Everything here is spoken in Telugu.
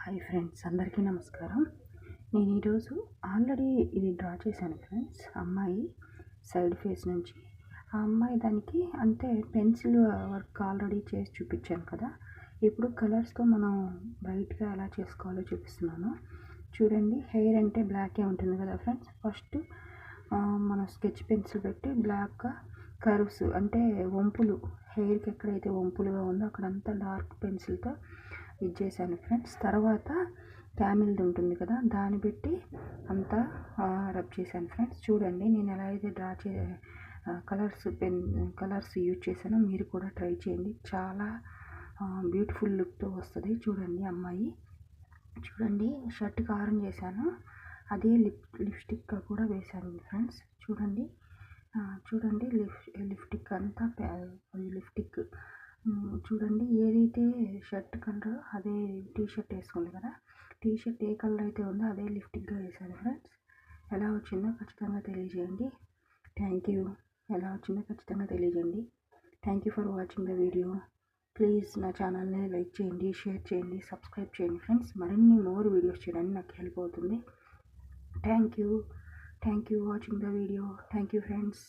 హాయ్ ఫ్రెండ్స్, అందరికీ నమస్కారం. నేను ఈరోజు ఆల్రెడీ ఇది డ్రా చేశాను ఫ్రెండ్స్. అమ్మాయి సైడ్ ఫేస్ నుంచి ఆ అమ్మాయి దానికి అంటే పెన్సిల్ వర్క్ ఆల్రెడీ చేసి చూపించాను కదా. ఇప్పుడు కలర్స్తో మనం బ్రైట్గా ఎలా చేసుకోవాలో చూపిస్తున్నాను. చూడండి, హెయిర్ అంటే బ్లాకే ఉంటుంది కదా ఫ్రెండ్స్. ఫస్ట్ మనం స్కెచ్ పెన్సిల్ పెట్టి బ్లాక్గా కర్వ్స్ అంటే వంపులు, హెయిర్కి ఎక్కడైతే వంపులుగా ఉందో అక్కడంతా డార్క్ పెన్సిల్తో ఇది చేశాను ఫ్రెండ్స్. తర్వాత క్యామిల్ది ఉంటుంది కదా, దాన్ని పెట్టి అంతా రబ్ చేశాను ఫ్రెండ్స్. చూడండి నేను ఎలా అయితే డ్రా కలర్స్ యూజ్ చేశానో మీరు కూడా ట్రై చేయండి. చాలా బ్యూటిఫుల్ లుక్తో వస్తుంది. చూడండి అమ్మాయి, చూడండి షర్ట్కి ఆరెంజ్ చేశాను, అదే లిప్స్టిక్ కూడా వేశాను ఫ్రెండ్స్. చూడండి చూడండి లిప్స్టిక్ అంతా లిప్స్టిక్ చూడండి, ఏదైతే షర్ట్ కలర్ అదే టీ షర్ట్ వేసుకుంది కదా, టీ షర్ట్ ఏ కలర్ అయితే ఉందో అదే లిప్స్టిక్గా వేశాను ఫ్రెండ్స్. ఎలా వచ్చిందో ఖచ్చితంగా తెలియజేయండి. Thank you. ఎలా వచ్చిందో ఖచ్చితంగా తెలియజేయండి. Thank you for watching the video. Please నా ఛానల్ని లైక్ చేయండి, షేర్ చేయండి, సబ్స్క్రైబ్ చేయండి ఫ్రెండ్స్. మరిన్ని మోర్ వీడియోస్ చేయడానికి నాకు హెల్ప్ అవుతుంది. Thank you watching the video. Thank you friends.